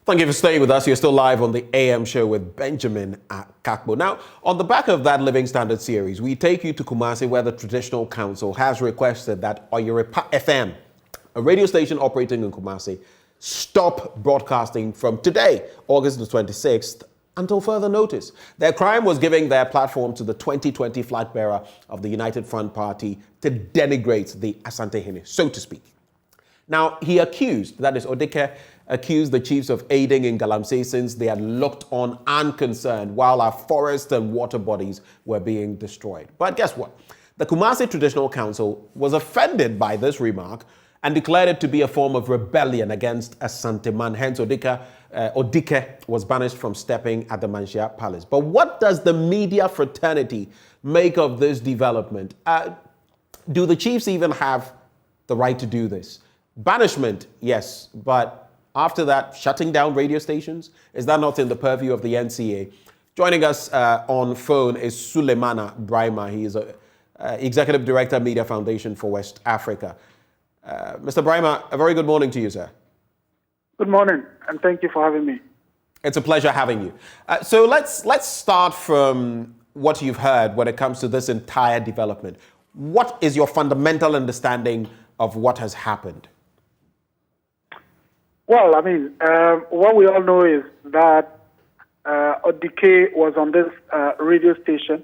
Thank you for staying with us. You're still live on the AM show with Benjamin Akakpo. Now, on the back of that Living Standard series, we take you to Kumasi, where the Traditional Council has requested that Oyerepa FM, a radio station operating in Kumasi, stop broadcasting from today, August the 26th, until further notice. Their crime was giving their platform to the 2020 flag bearer of the United Front Party to denigrate the Asante Hene, so to speak. Now, he accused, that is Odike, accused the chiefs of aiding in Galamsey since they had looked on unconcerned while our forests and water bodies were being destroyed. But guess what? The Kumasi Traditional Council was offended by this remark and declared it to be a form of rebellion against Asante Man. Hence, Odike was banished from stepping at the Manshia Palace. But what does the media fraternity make of this development? Do the chiefs even have the right to do this? Banishment, yes, but after that, shutting down radio stations? Is that not in the purview of the NCA? Joining us on phone is Sulemana Brima. He is Executive Director, Media Foundation for West Africa. Mr. Brima, a very good morning to you, sir. Good morning, and thank you for having me. It's a pleasure having you. So let's start from what you've heard when it comes to this entire development. What is your fundamental understanding of what has happened? Well, I mean, what we all know is that Odike was on this radio station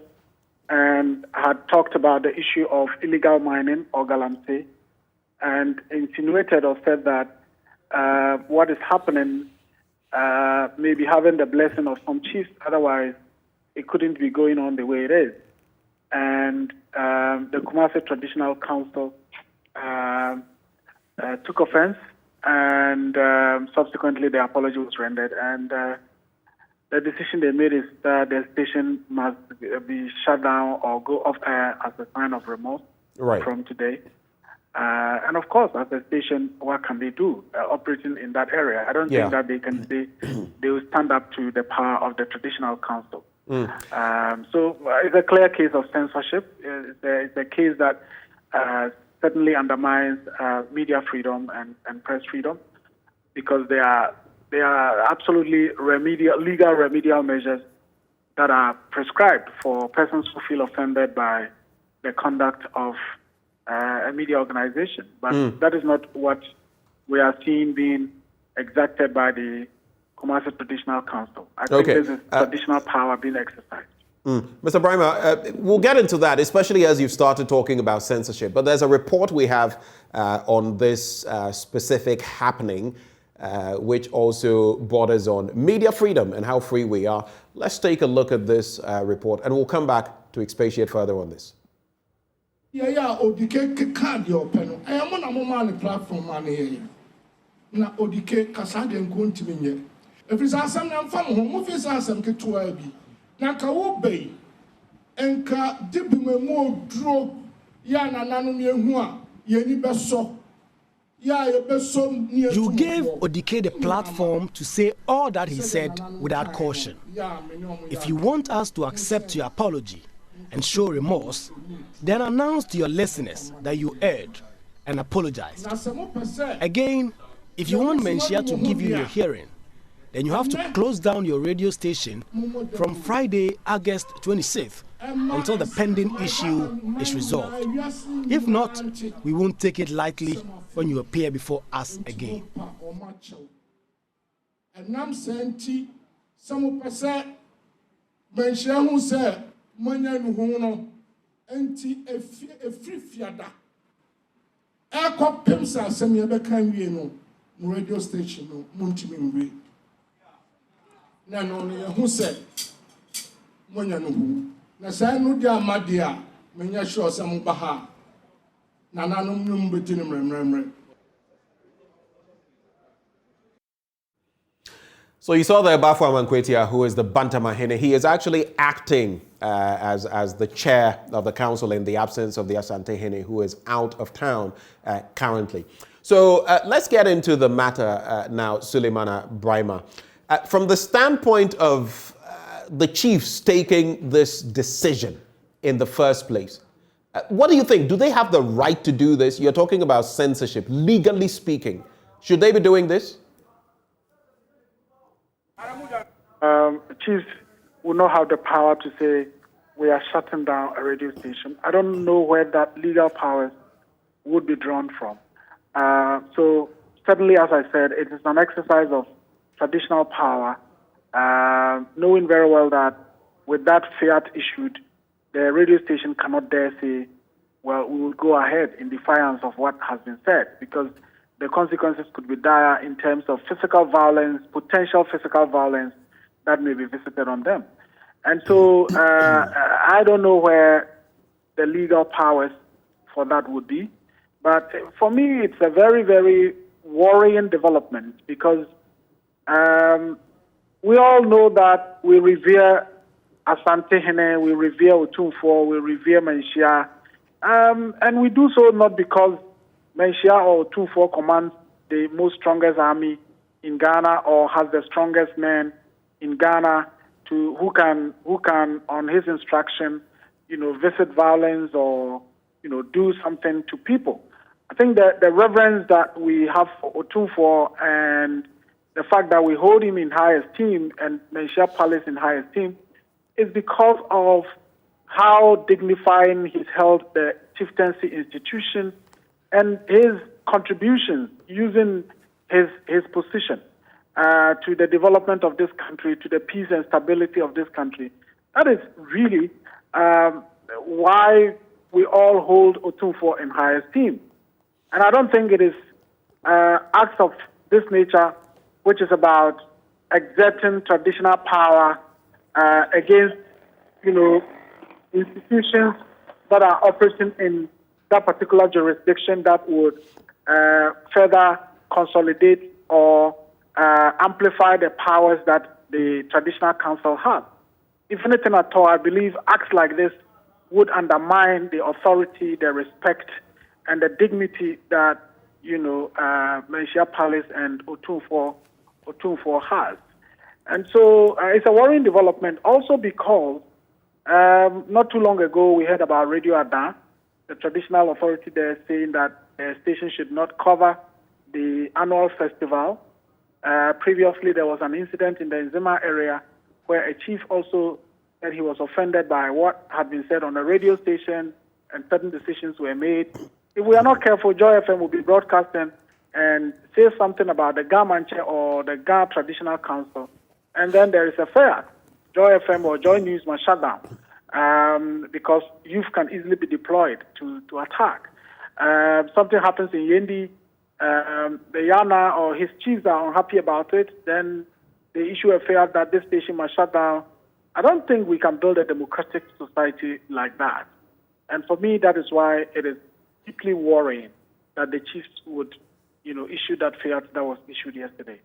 and had talked about the issue of illegal mining or Galamsey, and insinuated or said that what is happening may be having the blessing of some chiefs, otherwise it couldn't be going on the way it is. And the Kumasi Traditional Council took offense, and subsequently the apology was rendered, and the decision they made is that the station must be shut down or go off air as a sign of remorse from today. And of course, as a station, what can they do operating in that area? I don't think that they can say they will stand up to the power of the Traditional Council. So it's a clear case of censorship. It's a case that certainly undermines media freedom and press freedom, because they are absolutely legal remedial measures that are prescribed for persons who feel offended by the conduct of a media organization. But that is not what we are seeing being exacted by the Kumasi Traditional Council. I think this is traditional power being exercised. Mr. Brima, we'll get into that, especially as you've started talking about censorship. But there's a report we have on this specific happening, which also borders on media freedom and how free we are. Let's take a look at this report, and we'll come back to expatiate further on this. Odike card your pen. I am on a moment platform money. Na Odike Casade and Kuntimin. If it's awesome, I'm from home, if it's awesome, get to Abby. Naka obey and ka dibume mo drop yana nanumia yeni beso ya beso. You gave Odike the platform to say all that he said without caution. If you want us to accept your apology and show remorse, then announce to your listeners that you erred and apologized. Again, if you want Menshia to give you your hearing, then you have to close down your radio station from Friday, August 26th until the pending issue is resolved. If not, we won't take it lightly when you appear before us again. And I'm saying, some percent, Menshia who said, Manyan Huno, anti a free fiada. Aircraft Pimsa, semi Becan, radio station, Muntimin. Who said, Monyanu, Nasanudia Madia, Menyasho Samubaha, Nananum Betinum. So you saw there Bafwa Mankwetia, who is the Bantamahene. He is actually acting as the chair of the council in the absence of the Asante Hene, who is out of town currently. So let's get into the matter now, Sulemana Brima. From the standpoint of the chiefs taking this decision in the first place, what do you think? Do they have the right to do this? You're talking about censorship. Legally speaking, should they be doing this? chiefs will not have the power to say, we are shutting down a radio station. I don't know where that legal powers would be drawn from. So certainly, as I said, it is an exercise of traditional power, knowing very well that with that fiat issued, the radio station cannot dare say, well, we will go ahead in defiance of what has been said, because the consequences could be dire in terms of physical violence, potential physical violence that may be visited on them. And so I don't know where the legal powers for that would be. But for me, it's a very, very worrying development, because we all know that we revere Asante Hene, we revere Otumfuo, we revere Menchia. And we do so not because Menchia or Otumfuo commands the most strongest army in Ghana or has the strongest men in Ghana who can on his instruction, visit violence or do something to people. I think that the reverence that we have for Otumfuo and the fact that we hold him in high esteem and Menchia Palace in high esteem is because of how dignifying he's held the chieftaincy institution and his contributions using his position to the development of this country, to the peace and stability of this country. That is really why we all hold Otumfuo in high esteem. And I don't think it is acts of this nature, which is about exerting traditional power against, institutions that are operating in that particular jurisdiction that would further consolidate or amplify the powers that the traditional council has. If anything at all, I believe acts like this would undermine the authority, the respect, and the dignity that, Menchia Palace and Otumfuo has. And so it's a worrying development also because not too long ago we heard about Radio Ada, the traditional authority there, saying that the station should not cover the annual festival. Previously, there was an incident in the Nzima area where a chief also said he was offended by what had been said on the radio station and certain decisions were made. If we are not careful, Joy FM will be broadcasting and say something about the Ga Manche or the Ga Traditional Council, and then there is a fire. Joy FM or Joy News must shut down because youth can easily be deployed to attack. Something happens in Yendi, the Yana or his chiefs are unhappy about it, then they issue a fire that this station must shut down. I don't think we can build a democratic society like that. And for me, that is why it is deeply worrying that the chiefs would, issue that fiat that was issued yesterday.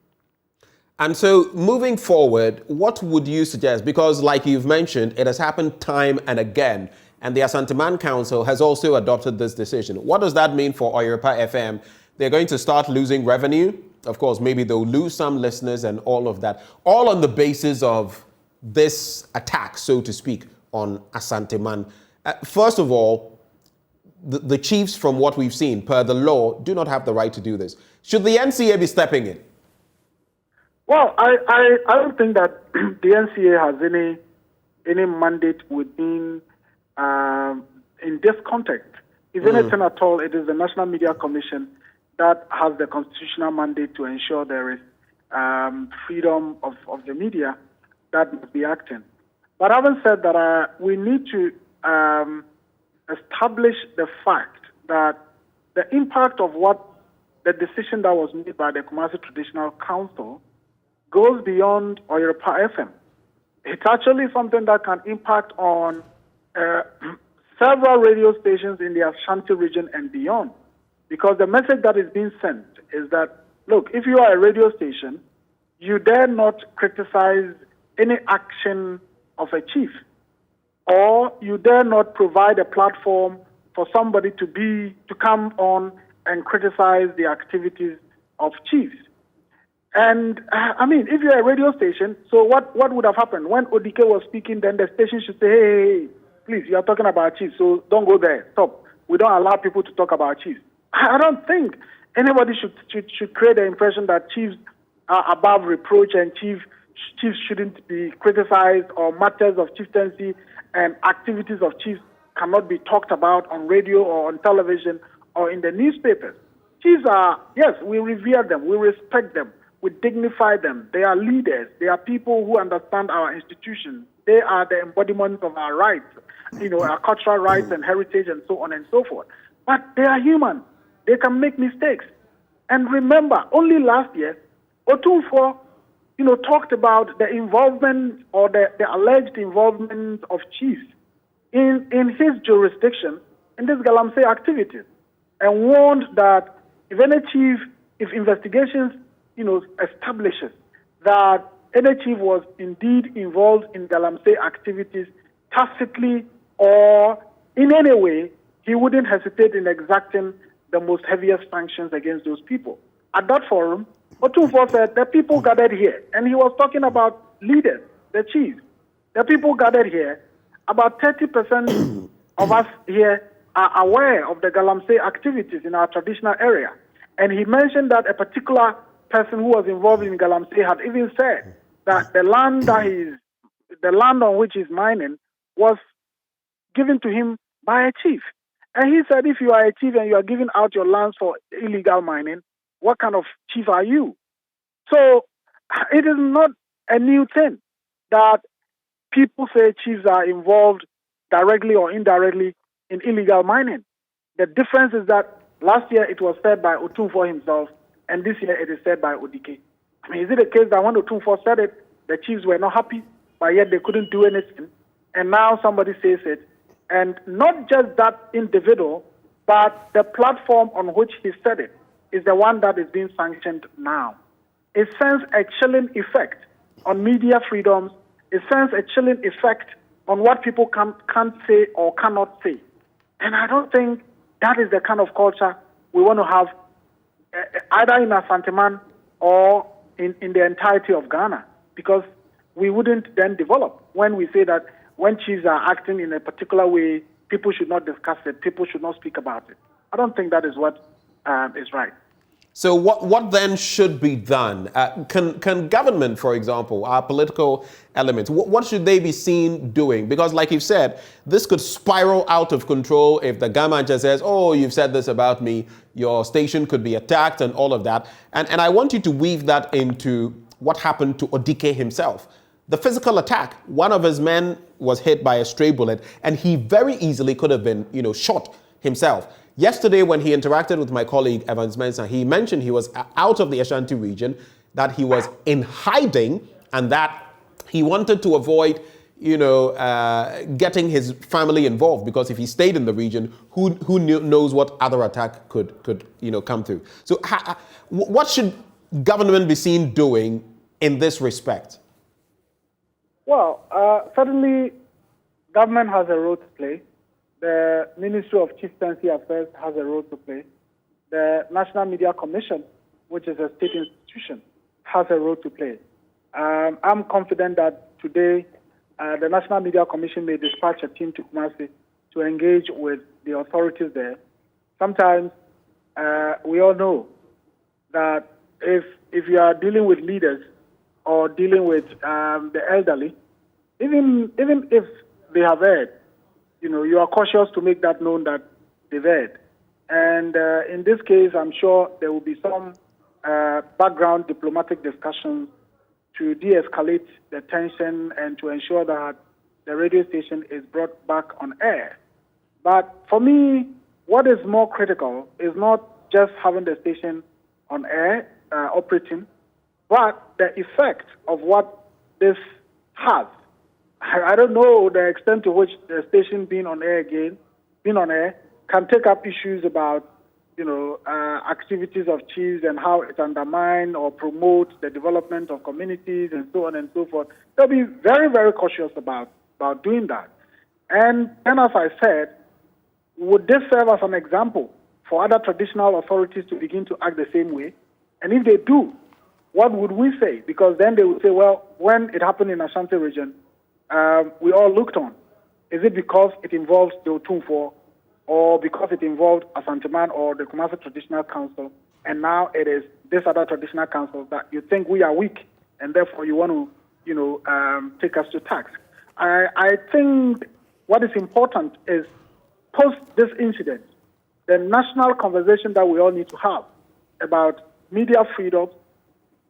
And so moving forward, what would you suggest? Because like you've mentioned, it has happened time and again, and the Asanteman Council has also adopted this decision. What does that mean for Oyerepa FM? They're going to start losing revenue. Of course, maybe they'll lose some listeners and all of that, all on the basis of this attack, so to speak, on Asanteman. First of all, the chiefs, from what we've seen, per the law, do not have the right to do this. Should the NCA be stepping in? Well, I don't think that the NCA has any mandate within in this context. If anything at all, it is the National Media Commission that has the constitutional mandate to ensure there is freedom of the media that must be acting. But having said that, we need to establish the fact that the impact of what the decision that was made by the Kumasi Traditional Council goes beyond Oyerepa FM. It's actually something that can impact on several radio stations in the Ashanti region and beyond. Because the message that is being sent is that, look, if you are a radio station, you dare not criticize any action of a chief, or you dare not provide a platform for somebody to come on and criticize the activities of chiefs. And if you're a radio station, so what would have happened? When Odike was speaking, then the station should say, hey, please, you are talking about chiefs, so don't go there. Stop. We don't allow people to talk about chiefs. I don't think anybody should create the impression that chiefs are above reproach and chiefs chiefs shouldn't be criticized, or matters of chieftaincy and activities of chiefs cannot be talked about on radio or on television or in the newspapers. Chiefs are, yes, we revere them, we respect them, we dignify them. They are leaders. They are people who understand our institutions. They are the embodiment of our rights, our cultural rights and heritage and so on and so forth. But they are human. They can make mistakes. And remember, only last year, Otumfuo, talked about the involvement or the alleged involvement of chiefs in his jurisdiction in these Galamsey activities, and warned that if investigations, establishes that any chief was indeed involved in Galamsey activities tacitly or in any way, he wouldn't hesitate in exacting the most heaviest sanctions against those people. At that forum, Otumfuo said the people gathered here, and he was talking about leaders, the chiefs. The people gathered here, about 30% of us here are aware of the Galamsey activities in our traditional area. And he mentioned that a particular person who was involved in Galamsey had even said that the land on which he's mining was given to him by a chief. And he said, if you are a chief and you are giving out your lands for illegal mining, what kind of chief are you? So it is not a new thing that people say chiefs are involved directly or indirectly in illegal mining. The difference is that last year it was said by Otumfuo himself, and this year it is said by Odike. I mean, is it a case that when Otumfuo said it, the chiefs were not happy, but yet they couldn't do anything, and now somebody says it? And not just that individual, but the platform on which he said it is the one that is being sanctioned now. It sends a chilling effect on media freedoms. It sends a chilling effect on what people can't say or cannot say. And I don't think that is the kind of culture we want to have either in Asante-Man or in the entirety of Ghana, because we wouldn't then develop when we say that when chiefs are acting in a particular way, people should not discuss it, people should not speak about it. I don't think that is what is right. So what then should be done? Can government, for example, our political elements, what should they be seen doing? Because like you've said, this could spiral out of control if the government just says, oh, you've said this about me, your station could be attacked and all of that. And I want you to weave that into what happened to Odike himself. The physical attack, one of his men was hit by a stray bullet, and he very easily could have been, shot himself. Yesterday, when he interacted with my colleague, Advertisements, he mentioned he was out of the Ashanti region, that he was in hiding, and that he wanted to avoid, getting his family involved, because if he stayed in the region, who knows what other attack could come through. So what should government be seen doing in this respect? Well, certainly government has a role to play. The Ministry of Chieftaincy Affairs has a role to play. The National Media Commission, which is a state institution, has a role to play. I'm confident that today the National Media Commission may dispatch a team to Kumasi to engage with the authorities there. Sometimes we all know that if you are dealing with leaders or dealing with the elderly, even if they have erred, you are cautious to make that known that they've erred. And in this case, I'm sure there will be some background diplomatic discussions to de-escalate the tension and to ensure that the radio station is brought back on air. But for me, what is more critical is not just having the station on air, operating, but the effect of what this has. I don't know the extent to which the station being on air can take up issues about, activities of chiefs and how it undermines or promotes the development of communities and so on and so forth. They'll be very, very cautious about doing that. And then, as I said, would this serve as an example for other traditional authorities to begin to act the same way? And if they do, what would we say? Because then they would say, well, when it happened in Ashanti region, we all looked on. Is it because it involves the Otumfuo, or because it involved Asante-Man or the Kumasi Traditional Council, and now it is this other traditional council that you think we are weak, and therefore you want to take us to task. I think what is important is post this incident, the national conversation that we all need to have about media freedom,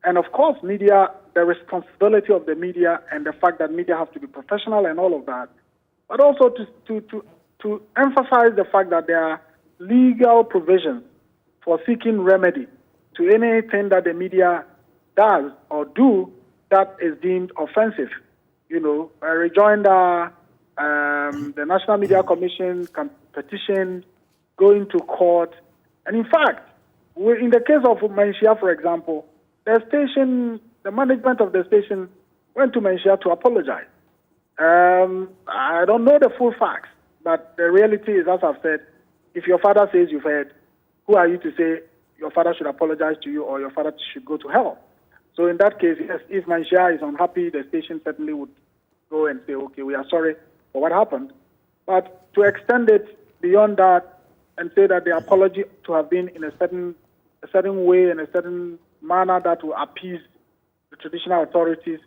and of course, media, the responsibility of the media, and the fact that media have to be professional and all of that, but also to emphasize the fact that there are legal provisions for seeking remedy to anything that the media does or do that is deemed offensive. I rejoined the National Media Commission can petition, going to court, and in fact, in the case of Menchia, for example, the management of the station went to Menchia to apologize. I don't know the full facts, but the reality is, as I've said, if your father says you've heard, who are you to say your father should apologize to you or your father should go to hell? So in that case, yes, if Menchia is unhappy, the station certainly would go and say, okay, we are sorry for what happened. But to extend it beyond that and say that the apology to have been in a certain way, in a certain manner that will appease the traditional authorities,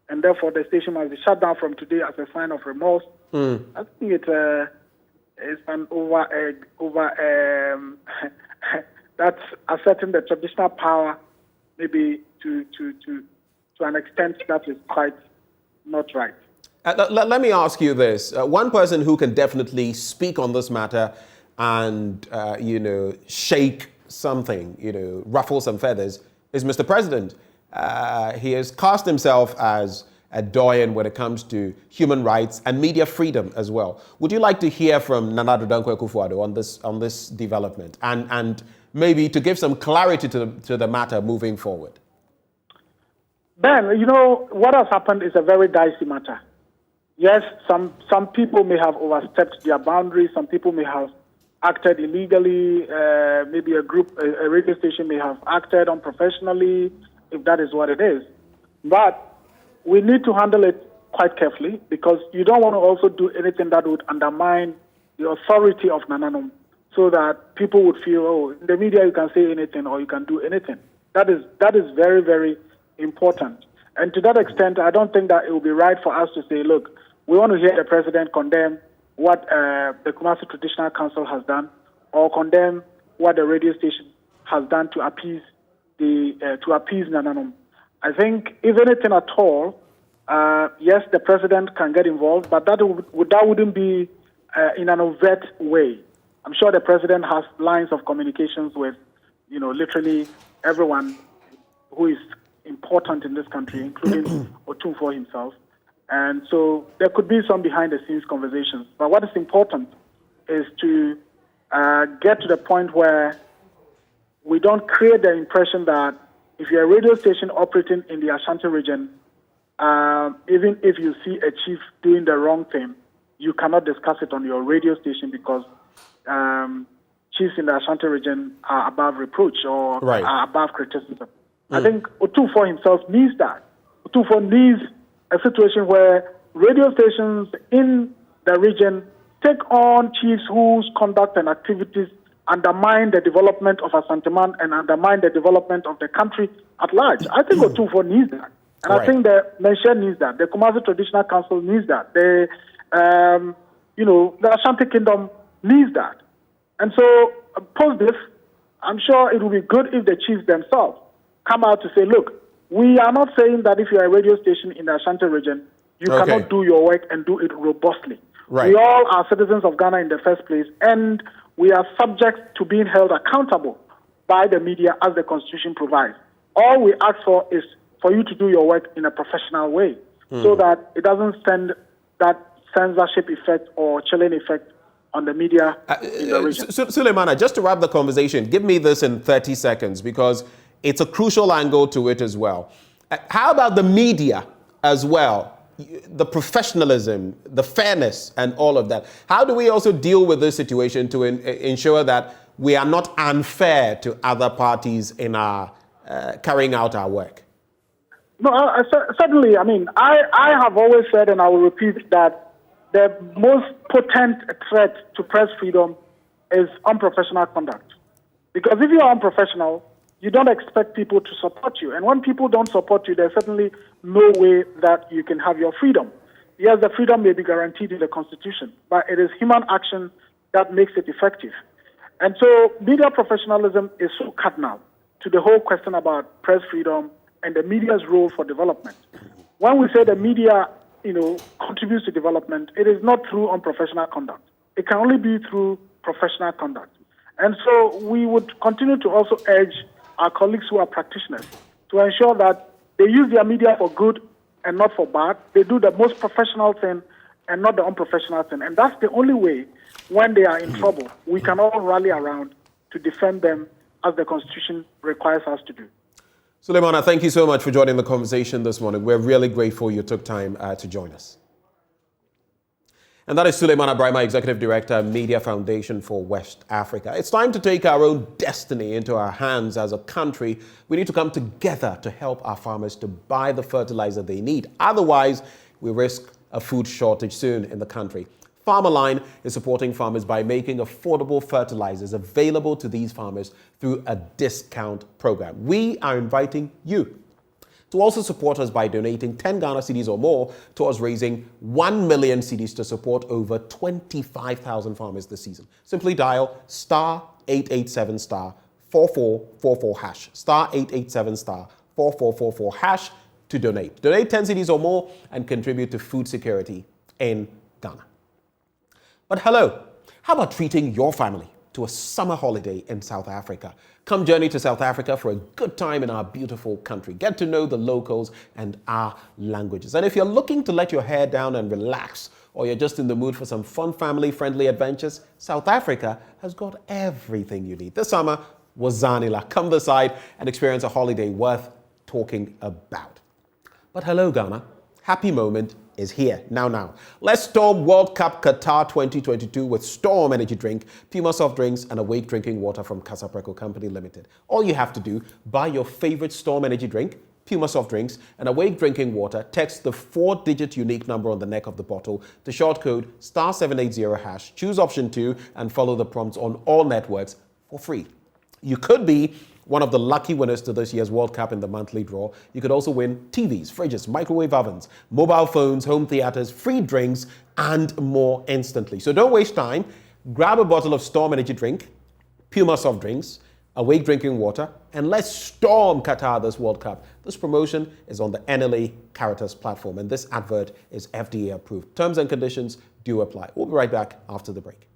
and therefore the station must be shut down from today as a sign of remorse. I think it's an that's asserting the traditional power, maybe to an extent that is quite not right. Let me ask you this. One person who can definitely speak on this matter and, shake something, ruffle some feathers is Mr. President. He has cast himself as a doyen when it comes to human rights and media freedom as well. Would you like to hear from Nana Addo Dankwa Akufo-Addo on this development and maybe to give some clarity to the matter moving forward? Ben, what has happened is a very dicey matter. Yes, some people may have overstepped their boundaries. Some people may have acted illegally. Maybe a radio station may have acted unprofessionally, if that is what it is. But we need to handle it quite carefully because you don't want to also do anything that would undermine the authority of Nananum so that people would feel, in the media you can say anything or you can do anything. That is very, very important. And to that extent, I don't think that it would be right for us to say, look, we want to hear the president condemn what the Kumasi Traditional Council has done or condemn what the radio station has done to appease Nananum. I think, if anything at all, yes, the president can get involved, but that wouldn't be in an overt way. I'm sure the president has lines of communications with, literally everyone who is important in this country, including Otumfuo himself. And so there could be some behind-the-scenes conversations. But what is important is to get to the point where we don't create the impression that if you're a radio station operating in the Ashanti region, even if you see a chief doing the wrong thing, you cannot discuss it on your radio station because chiefs in the Ashanti region are above reproach or are above criticism. I think Otumfuo himself needs that. Otumfuo needs a situation where radio stations in the region take on chiefs whose conduct and activities undermine the development of Asanteman and undermine the development of the country at large. I think Otumfuo needs that. And I think the Menchia needs that. The Kumasi Traditional Council needs that. The Ashanti Kingdom needs that. And so, post this, I'm sure it will be good if the chiefs themselves come out to say, look, we are not saying that if you're a radio station in the Ashanti region, you cannot do your work and do it robustly. We all are citizens of Ghana in the first place, and we are subject to being held accountable by the media as the Constitution provides. All we ask for is for you to do your work in a professional way so that it doesn't send that censorship effect or chilling effect on the media in the region. Suleimana, just to wrap the conversation, give me this in 30 seconds because it's a crucial angle to it as well. How about the media as well? The professionalism, the fairness, and all of that. How do we also deal with this situation to ensure that we are not unfair to other parties in our carrying out our work? No, certainly. I mean, I have always said, and I will repeat, that the most potent threat to press freedom is unprofessional conduct. Because if you are unprofessional, you don't expect people to support you. And when people don't support you, there's certainly no way that you can have your freedom. Yes, the freedom may be guaranteed in the Constitution, but it is human action that makes it effective. And so media professionalism is so cardinal to the whole question about press freedom and the media's role for development. When we say the media, contributes to development, it is not through unprofessional conduct. It can only be through professional conduct. And so we would continue to also urge our colleagues who are practitioners to ensure that they use their media for good and not for bad. They do the most professional thing and not the unprofessional thing. And that's the only way, when they are in trouble, we can all rally around to defend them as the Constitution requires us to do. Suleimana, thank you so much for joining the conversation this morning. We're really grateful you took time to join us. And that is Suleimana Brahma, Executive Director, Media Foundation for West Africa. It's time to take our own destiny into our hands as a country. We need to come together to help our farmers to buy the fertilizer they need. Otherwise, we risk a food shortage soon in the country. Farmerline is supporting farmers by making affordable fertilizers available to these farmers through a discount program. We are inviting you to also support us by donating 10 Ghana cedis or more towards raising 1 million cedis to support over 25,000 farmers this season. Simply dial *887 *4444 hash, *887 *4444 hash to donate. Donate 10 cedis or more and contribute to food security in Ghana. But hello, how about treating your family to a summer holiday in South Africa? Come journey to South Africa for a good time in our beautiful country. Get to know the locals and our languages. And if you're looking to let your hair down and relax, or you're just in the mood for some fun family-friendly adventures, South Africa has got everything you need. This summer, Wazanila. Come this side and experience a holiday worth talking about. But hello, Ghana. Happy moment is here. Now. Let's storm World Cup Qatar 2022 with Storm Energy Drink, Puma Soft Drinks, and Awake Drinking Water from Casapreco Company Limited. All you have to do, buy your favorite Storm Energy Drink, Puma Soft Drinks, and Awake Drinking Water, text the 4-digit unique number on the neck of the bottle to short code *780 hash, choose option 2, and follow the prompts on all networks for free. You could be one of the lucky winners to this year's World Cup in the monthly draw. You could also win TVs, fridges, microwave ovens, mobile phones, home theaters, free drinks, and more instantly. So don't waste time. Grab a bottle of Storm Energy Drink, Puma Soft Drinks, Awake Drinking Water, and let's storm Qatar this World Cup. This promotion is on the NLA Caritas platform, and this advert is FDA approved. Terms and conditions do apply. We'll be right back after the break.